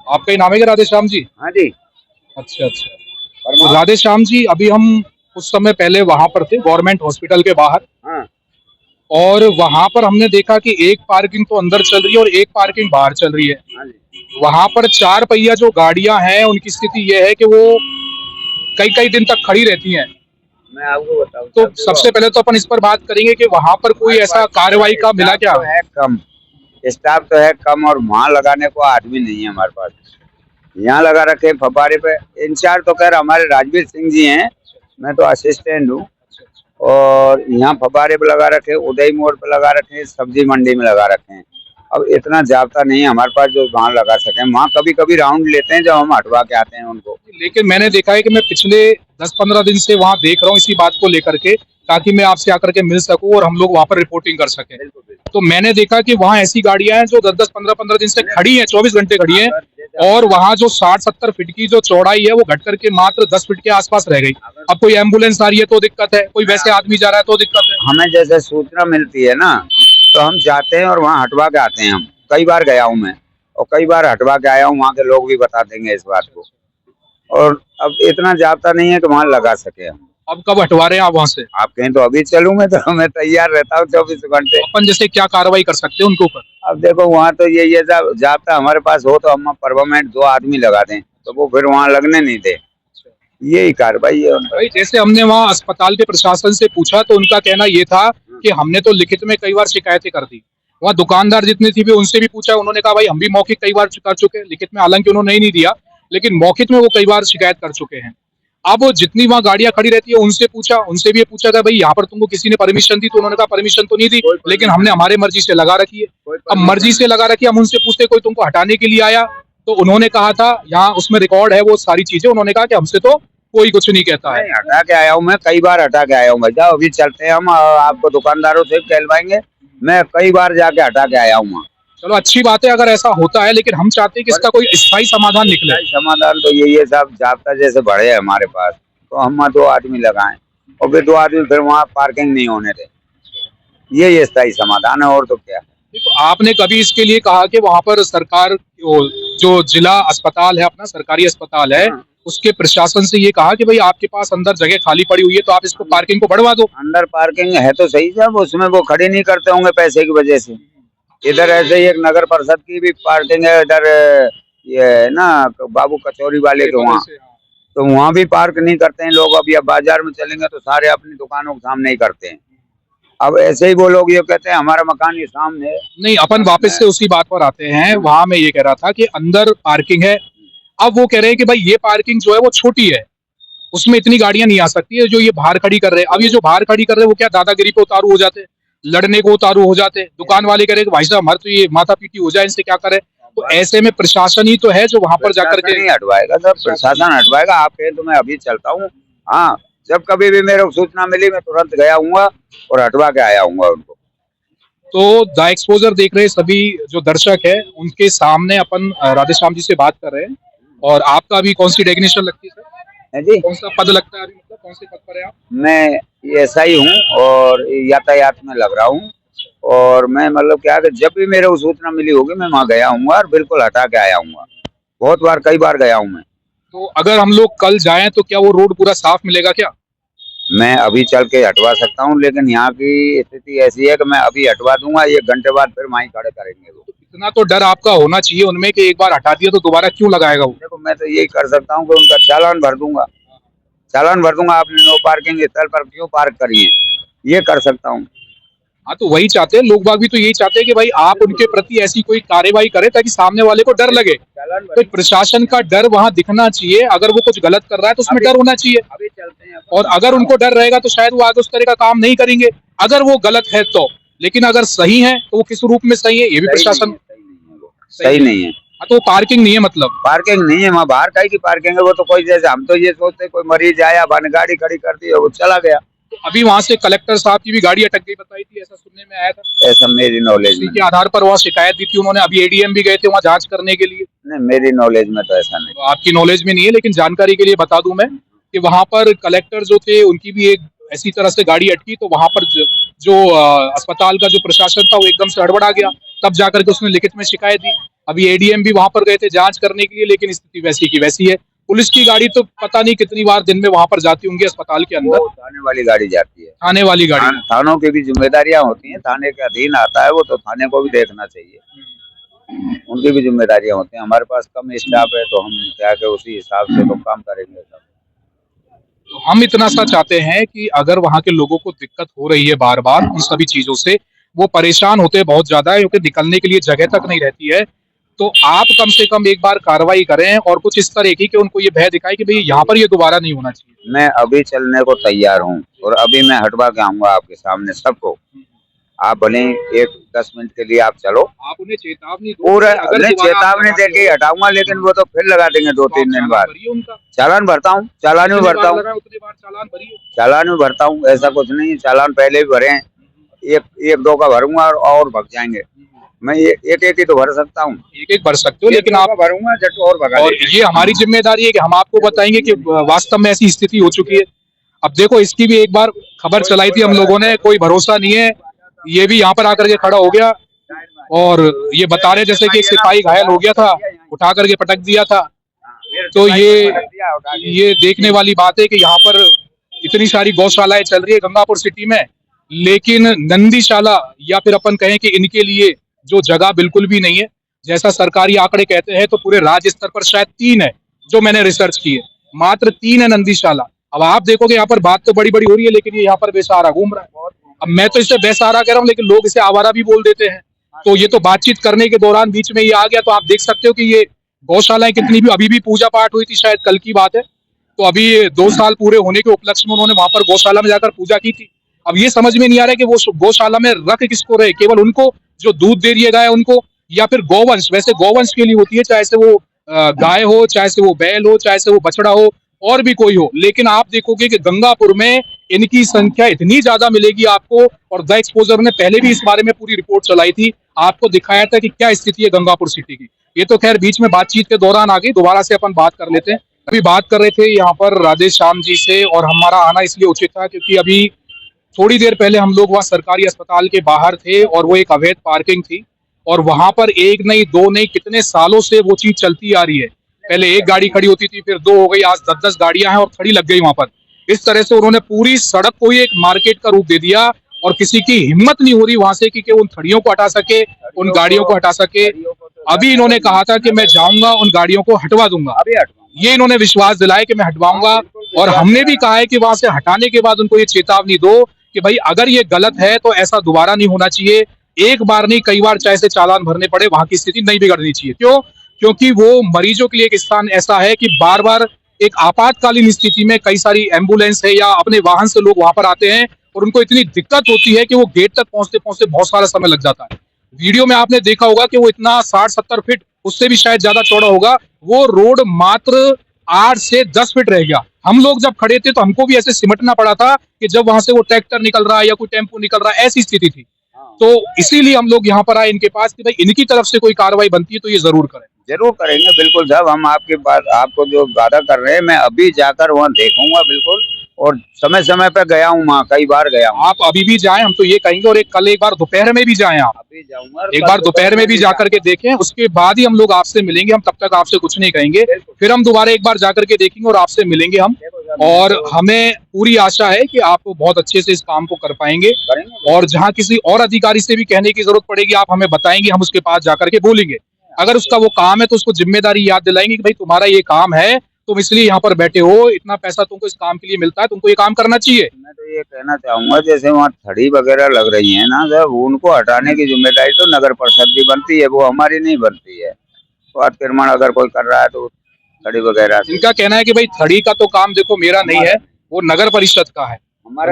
आपका ही नाम है क्या राधे श्याम जी? हाँ जी। अच्छा अच्छा। तो राधे श्याम जी, अभी हम कुछ समय पहले वहां पर थे गवर्नमेंट हॉस्पिटल के बाहर, हाँ। और वहां पर हमने देखा कि एक पार्किंग तो अंदर चल रही है और एक पार्किंग बाहर चल रही है। हाँ जी। वहां पर चार पहिया जो गाड़ियां हैं उनकी स्थिति यह है कि वो कई कई दिन तक खड़ी रहती हैं। मैं आपको बताऊँ तो सर, देखो सबसे पहले तो अपन इस पर बात करेंगे कि वहां पर कोई हमारे ऐसा पास कार्रवाई का मिला स्टाफ क्या? तो है कम। स्टाफ तो है कम और वहाँ लगाने को आदमी नहीं है हमारे पास। यहाँ लगा रखे हैं फव्वारे पे। इंचार्ज तो कह रहा हमारे राजवीर सिंह जी हैं, मैं तो असिस्टेंट हूँ। और यहाँ फव्वारे पे लगा रखे, उदय मोड़ पे लगा रखे, सब्जी मंडी में लगा रखे हैं। अब इतना जाब्ता नहीं है हमारे पास जो वहाँ लगा सके। वहाँ कभी कभी राउंड लेते हैं जब हम हटवा के आते हैं उनको। लेकिन मैंने देखा है कि मैं पिछले 10-15 दिन से वहां देख रहा हूँ इसी बात को लेकर के, ताकि मैं आपसे आकर के मिल सकूं और हम लोग वहां पर रिपोर्टिंग कर सकें। बिल्कुल बिल्कुल। तो मैंने देखा कि वहां ऐसी गाड़ियां हैं जो 10-10, 15-15 दिन से खड़ी हैं, 24 घंटे खड़ी हैं, अगर जैसे और वहां जो 60-70 फीट की जो चौड़ाई है वो घट करके मात्र 10 फीट के आसपास रह गई। अब कोई एम्बुलेंस आ रही है तो दिक्कत है, कोई वैसे आदमी जा रहा है तो दिक्कत है। हमें जैसे सूचना मिलती है ना, तो हम जाते हैं और वहाँ हटवा के आते हैं। हम कई बार गया हूँ मैं, और कई बार हटवा के आया हूँ। वहाँ के लोग भी बता देंगे इस बात को। और अब इतना जाब्ता नहीं है कि वहाँ लगा सके हम। अब कब हटवा रहे हैं आप वहां से? आप कहें तो अभी चलूँ मैं, तो मैं तैयार रहता हूँ 24 घंटे। अपन जैसे क्या कार्रवाई कर सकते हैं उनके ऊपर? अब देखो वहाँ तो ये जाब्ता हमारे पास हो तो हम परमानेंट 2 आदमी लगा दें, तो वो फिर वहाँ लगने नहीं दे। यही कार्रवाई है उनका। भाई जैसे हमने वहाँ अस्पताल के प्रशासन से पूछा तो उनका कहना ये था कि हमने तो लिखित में कई बार शिकायतें कर दी। वहाँ दुकानदार जितनी थी भी उनसे भी पूछा, उन्होंने कहा भाई हम भी मौखिक कई बार कर चुके हैं, लिखित में हालांकि उन्होंने नहीं दिया, लेकिन मौखिक में वो कई बार शिकायत कर चुके हैं। अब वो जितनी वहाँ गाड़ियां खड़ी रहती है उनसे पूछा, उनसे भी ये पूछा था भाई यहाँ पर तुमको किसी ने परमिशन दी, तो उन्होंने कहा परमिशन तो नहीं दी, लेकिन हमने हमारे मर्जी से लगा रखी है। अब मर्जी से लगा रखी है, हम उनसे पूछते कोई तुमको हटाने के लिए आया, तो उन्होंने कहा था, यहाँ उसमें रिकॉर्ड है वो सारी चीजें, उन्होंने कहा कि हमसे तो कोई कुछ नहीं कहता है। नहीं, हटा के आया हूँ मैं, कई बार हटा के आया हूँ भैया। अभी चलते हैं हम, आपको दुकानदारों से कहलवाएंगे। मैं कई बार जाके हटा के आया हूँ वहाँ। चलो अच्छी बात है अगर ऐसा होता है, लेकिन हम चाहते हैं कि इसका कोई स्थायी समाधान निकले। समाधान तो यही है साहब, जाब्ता जैसे बढ़े है हमारे पास, तो हम 2 आदमी लगाएं और फिर 2 आदमी फिर वहाँ पार्किंग नहीं होने दें। यही स्थायी समाधान है, और तो क्या। तो आपने कभी इसके लिए कहा कि वहां पर सरकार जो जिला अस्पताल है, अपना सरकारी अस्पताल है, उसके प्रशासन से ये कहा कि भाई आपके पास अंदर जगह खाली पड़ी हुई है तो आप इसको पार्किंग को बढ़वा दो? अंदर पार्किंग है तो सही साहब, उसमें वो खड़ी नहीं करते होंगे पैसे की वजह से। इधर ऐसे ही एक नगर परिषद की भी पार्किंग है इधर, ये है ना बाबू कचौरी वाले के वहाँ, तो वहाँ भी पार्क नहीं करते हैं लोग। अब या बाजार में चलेंगे तो सारे अपनी दुकानों के सामने ही करते हैं। अब ऐसे ही वो लोग ये कहते हैं हमारा मकान ये सामने है। नहीं, अपन वापस से उसी बात पर आते हैं। वहां मैं ये कह रहा था कि अंदर पार्किंग है, अब वो कह रहे हैं कि भाई ये पार्किंग जो है वो छोटी है, उसमें इतनी गाड़ियां नहीं आ सकती है जो ये बाहर खड़ी कर रहे हैं। अब ये जो बाहर खड़ी कर रहे हैं वो क्या दादागिरी पे उतारू हो जाते हैं, लड़ने को उतारू हो जाते हैं। दुकान वाले कह रहे हैं कि भाई साहब हमारे तो ये माथा पीटी हो जाए, इनसे क्या करें। तो ऐसे में प्रशासन ही तो है जो वहां पर जाकर के नहीं हटवाएगा सर, प्रशासन हटवाएगा। आप कहें तो मैं अभी चलता हूँ। हाँ, जब कभी भी मेरे को सूचना मिली मैं तुरंत गया हूँ और हटवा के आया हूँ उनको। तो द एक्सपोजर देख रहे सभी जो दर्शक है उनके सामने अपन राधे श्याम जी से बात कर रहे हैं। और आपका अभी कौन सी डेफिनेशन लगती है सर? जी, कौन सा पद लगता है अभी, मतलब कौन से पद पर है आप? मैं एसआई हूँ और यातायात में लग रहा हूँ। और मैं मतलब क्या कि जब भी मेरे को सूचना मिली होगी मैं वहाँ गया हूँ और बिल्कुल हटा के आया हूँ। बहुत बार, कई बार गया हूँ मैं। तो अगर हम लोग कल जाएं तो क्या वो रोड पूरा साफ मिलेगा क्या? मैं अभी चल के हटवा सकता हूँ, लेकिन यहाँ की स्थिति ऐसी है कि मैं अभी हटवा दूंगा, 1 घंटे बाद फिर वहीं खड़े करेंगे वो। तो इतना तो डर आपका होना चाहिए उनमें कि एक बार हटा दिया तो दोबारा क्यों लगाएगा वो? देखो मैं तो यही कर सकता हूँ कि उनका चालान भर दूंगा। चालान भर दूंगा, आपने नो पार्किंग स्थल पर क्यों पार्क करी है, ये कर सकता हूँ। हाँ, तो वही चाहते हैं लोग बाग भी, तो यही चाहते हैं कि भाई आप उनके प्रति ऐसी कोई कार्रवाई करें ताकि सामने वाले को डर लगे। तो प्रशासन का डर वहां दिखना चाहिए। अगर वो कुछ गलत कर रहा है तो उसमें डर होना चाहिए। अभी चलते हैं। और अगर उनको डर रहेगा तो शायद वो आगे उस तरह का काम नहीं करेंगे, अगर वो गलत है तो। लेकिन अगर सही है तो वो किस रूप में सही है ये भी प्रशासन सही नहीं है। हाँ, तो पार्किंग नहीं है, मतलब पार्किंग नहीं है वहाँ, बाहर काहे की पार्किंग है। वो तो कोई, जैसे हम तो ये सोचते कोई मरीज आया, बन गाड़ी खड़ी कर दी और वो चला गया। तो अभी वहां से कलेक्टर साहब की भी गाड़ी अटक गई बताई थी, ऐसा सुनने में आया था। ऐसा मेरी नॉलेज में इसी के आधार पर वहाँ शिकायत दी थी उन्होंने। अभी एडीएम भी गए थे वहाँ जांच करने के लिए। नहीं, मेरी नॉलेज में तो ऐसा नहीं। तो आपकी नॉलेज में नहीं है, लेकिन जानकारी के लिए बता दूं मैं कि वहां पर कलेक्टर जो थे उनकी भी एक ऐसी तरह से गाड़ी अटकी, तो वहां पर जो अस्पताल का जो प्रशासन था वो एकदम से हड़बड़ा गया। तब जाकर के उसने लिखित में शिकायत दी। अभी एडीएम भी वहां पर गए थे जांच करने के लिए, लेकिन स्थिति वैसी की वैसी है। पुलिस की गाड़ी तो पता नहीं कितनी बार दिन में वहां पर जाती होंगी अस्पताल के अंदर। वो थाने वाली गाड़ी जाती है। थाने वाली गाड़ी। थानों की भी जिम्मेदारियां होती हैं, थाने के अधीन आता है वो, तो थाने को भी देखना चाहिए, उनकी भी जिम्मेदारियां होती हैं। हमारे पास कम स्टाफ है तो हम क्या के उसी हिसाब से तो काम करेंगे सब। तो हम इतना सा चाहते हैं कि अगर वहां के लोगों को दिक्कत हो रही है बार बार उन सभी चीजों से, वो परेशान होते हैं बहुत ज्यादा, क्योंकि निकलने के लिए जगह तक नहीं रहती है, तो आप कम से कम एक बार कार्रवाई करें और कुछ इस तरह की कि उनको ये भय दिखाए कि भाई यहाँ पर ये दोबारा नहीं होना चाहिए। मैं अभी चलने को तैयार हूँ और अभी मैं हटवा के आऊंगा आपके सामने सबको। आप भले 10 मिनट के लिए आप चलो, आप उन्हें चेतावनी दो, पूरा अगर चेतावनी दे के हटाऊंगा, लेकिन वो तो फिर लगा देंगे 2-3 दिन बाद। उनका चालान भरता हूँ, चालान भी भरता हूँ, उतनी बार चालान भरिए। चालान भी भरता हूँ, ऐसा कुछ नहीं है। चालान पहले भी भरे हैं, एक दो का भरूंगा और भग जाएंगे। मैं एक ही तो भर सकता हूँ, एक भर सकते हो, लेकिन आप भरूंगा जट और भगा। और ये हमारी जिम्मेदारी है कि हम आपको बताएंगे कि वास्तव में ऐसी स्थिति हो चुकी है। अब देखो, इसकी भी एक बार खबर चलाई थी हम लोगों ने, कोई भरोसा नहीं है, ये भी यहाँ पर आकर के खड़ा हो गया और ये बता रहे जैसे कि एक सिपाही घायल हो गया था, उठा करके पटक दिया था। तो ये देखने वाली बात है कि यहाँ पर इतनी सारी गौशालाएं चल रही है गंगापुर सिटी में, लेकिन नंदीशाला या फिर अपन कहें कि इनके लिए जो जगह बिल्कुल भी नहीं है। जैसा सरकारी आंकड़े कहते हैं तो पूरे राज्य स्तर पर शायद 3 है, जो मैंने रिसर्च की है, मात्र 3 है नंदीशाला। अब आप देखोगे यहाँ पर बात तो बड़ी बड़ी हो रही है, लेकिन ये यहाँ पर बेसहारा घूम रहा है। अब मैं तो इसे बेसहारा कह रहा हूँ, लेकिन लोग इसे आवारा भी बोल देते हैं। तो ये तो बातचीत करने के दौरान बीच में ये आ गया, तो आप देख सकते हो कि ये गौशालाएं कितनी भी, अभी भी पूजा पाठ हुई थी, शायद कल की बात है, तो अभी 2 साल पूरे होने के उपलक्ष्य में उन्होंने वहां पर गौशाला में जाकर पूजा की थी। अब ये समझ में नहीं आ रहा है कि वो गौशाला में रख किसको रहे, केवल उनको जो दूध दे रही है गाय उनको, या फिर गौवंश, वैसे गौवंश के लिए होती है, चाहे से वो गाय हो, चाहे से वो बैल हो, चाहे से वो बछड़ा हो, और भी कोई हो। लेकिन आप देखोगे कि गंगापुर में इनकी संख्या इतनी ज्यादा मिलेगी आपको, और द एक्सपोजर ने पहले भी इस बारे में पूरी रिपोर्ट चलाई थी, आपको दिखाया था कि क्या स्थिति है गंगापुर सिटी की। ये तो खैर बीच में बातचीत के दौरान आ गई, दोबारा से अपन बात कर लेते हैं। अभी बात कर रहे थे यहाँ पर राधे श्याम जी से, और हमारा आना इसलिए उचित था क्योंकि अभी थोड़ी देर पहले हम लोग वहाँ सरकारी अस्पताल के बाहर थे और वो एक अवैध पार्किंग थी, और वहां पर एक नहीं दो नहीं कितने सालों से वो चीज चलती आ रही है। पहले एक गाड़ी खड़ी होती थी, फिर 2 हो गई, आज 10-10 गाड़ियां हैं और खड़ी लग गई वहां पर। इस तरह से उन्होंने पूरी सड़क को ही एक मार्केट का रूप दे दिया, और किसी की हिम्मत नहीं हो रही वहां से कि उन खड़ियों को हटा सके, उन गाड़ियों को हटा सके। अभी इन्होंने कहा था कि मैं जाऊंगा उन गाड़ियों को हटवा दूंगा, ये इन्होंने विश्वास दिलाया कि मैं हटवाऊंगा, और हमने भी कहा है कि वहां से हटाने के बाद उनको ये चेतावनी दो कि भाई अगर ये गलत है तो ऐसा दोबारा नहीं होना चाहिए, एक बार नहीं कई बार चाहे से चालान भरने पड़े, वहां की स्थिति नहीं बिगड़नी चाहिए। क्यों? क्योंकि वो मरीजों के लिए एक स्थान ऐसा है कि बार बार एक आपातकालीन स्थिति में कई सारी एम्बुलेंस है या अपने वाहन से लोग वहां पर आते हैं, और उनको इतनी दिक्कत होती है कि वो गेट तक पहुंचते पहुंचते बहुत सारा समय लग जाता है। वीडियो में आपने देखा होगा कि वो इतना 60-70 फीट, उससे भी शायद ज्यादा चौड़ा होगा, वो रोड मात्र 8 से 10 फीट रह गया। हम लोग जब खड़े थे तो हमको भी ऐसे सिमटना पड़ा था कि जब वहां से वो ट्रैक्टर निकल रहा है या कोई टेम्पो निकल रहा है, ऐसी स्थिति थी। तो इसीलिए हम लोग यहाँ पर आए इनके पास कि भाई इनकी तरफ से कोई कार्रवाई बनती है तो ये जरूर करें। जरूर करेंगे, बिल्कुल साहब। हम आपकी बात, आपको जो वादा कर रहे हैं, मैं अभी जाकर वहाँ देखूंगा बिल्कुल, और समय समय पे गया हूँ वहाँ, कई बार गया हूँ। आप अभी भी जाएं, हम तो ये कहेंगे, और कल एक बार दोपहर में भी जाएं, आप अभी जाऊंगा, एक बार दोपहर में भी जाकर के देखें, उसके बाद ही हम लोग आपसे मिलेंगे। हम तब तक आपसे कुछ नहीं कहेंगे, फिर हम दोबारा एक बार जाकर के देखेंगे और आपसे मिलेंगे हम, और हमें पूरी आशा है कि आप बहुत अच्छे से इस काम को कर पाएंगे, और जहाँ किसी और अधिकारी से भी कहने की जरूरत पड़ेगी आप हमें बताएंगे, हम उसके पास जाकर के बोलेंगे। अगर उसका वो काम है तो उसको जिम्मेदारी याद दिलाएंगे कि भाई तुम्हारा ये काम है, तुम इसलिए यहाँ पर बैठे हो, इतना पैसा तुमको इस काम के लिए मिलता है, तुमको ये काम करना चाहिए। मैं तो ये कहना चाहूंगा, जैसे वहाँ थड़ी वगैरह लग रही है ना सर, उनको हटाने की जिम्मेदारी तो नगर परिषद की बनती है, वो हमारी नहीं बनती है। तो अतिक्रमण अगर कोई कर रहा है तो थड़ी वगैरह, इनका कहना है कि भाई थड़ी का तो काम देखो मेरा नहीं है, वो नगर परिषद का है।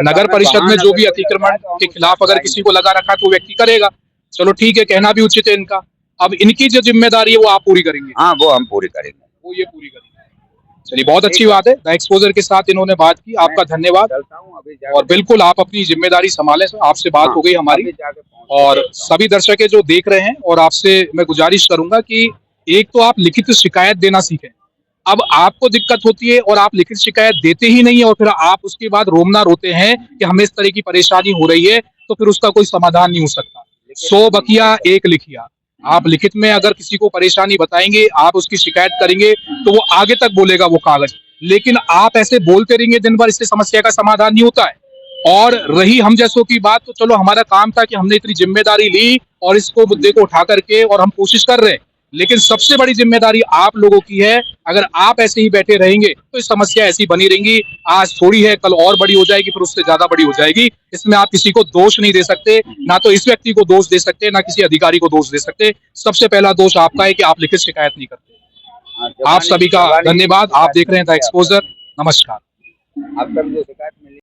नगर परिषद में जो भी अतिक्रमण के खिलाफ अगर किसी को लगा रखा है तो व्यक्ति करेगा। चलो ठीक है, कहना भी उचित है इनका। अब इनकी जो जिम्मेदारी है वो आप पूरी करेंगे। हाँ, वो हम पूरी करेंगे, वो ये पूरी करेंगे। चलिए, बहुत अच्छी बात है, द एक्सपोजर के साथ इन्होंने बात की, आपका धन्यवाद। और बिल्कुल आप अपनी जिम्मेदारी संभालें। आपसे बात हो गई हमारी, और सभी दर्शक जो देख रहे हैं, और आपसे मैं गुजारिश करूंगा कि एक तो आप लिखित शिकायत देना सीखें। अब आपको दिक्कत होती है और आप लिखित शिकायत देते ही नहीं है, और फिर आप उसके बाद रोना रोते हैं कि हमें इस तरह की परेशानी हो रही है, तो फिर उसका कोई समाधान नहीं हो सकता। 100 बकिया एक लिखिया। आप लिखित में अगर किसी को परेशानी बताएंगे, आप उसकी शिकायत करेंगे तो वो आगे तक बोलेगा वो कागज। लेकिन आप ऐसे बोलते रहेंगे दिन भर, इससे समस्या का समाधान नहीं होता है। और रही हम जैसों की बात, तो चलो हमारा काम था कि हमने इतनी जिम्मेदारी ली और इसको मुद्दे को उठा करके और हम कोशिश कर रहे हैं। लेकिन सबसे बड़ी जिम्मेदारी आप लोगों की है। अगर आप ऐसे ही बैठे रहेंगे तो ये समस्या ऐसी बनी रहेंगी। आज थोड़ी है, कल और बड़ी हो जाएगी, फिर उससे ज्यादा बड़ी हो जाएगी। इसमें आप किसी को दोष नहीं दे सकते, ना तो इस व्यक्ति को दोष दे सकते, ना किसी अधिकारी को दोष दे सकते। सबसे पहला दोष आपका है कि आप लिखित शिकायत नहीं करते। आप सभी का धन्यवाद। आप देख रहे हैं द एक्सपोजर। नमस्कार। आपका भी जो शिकायत मिली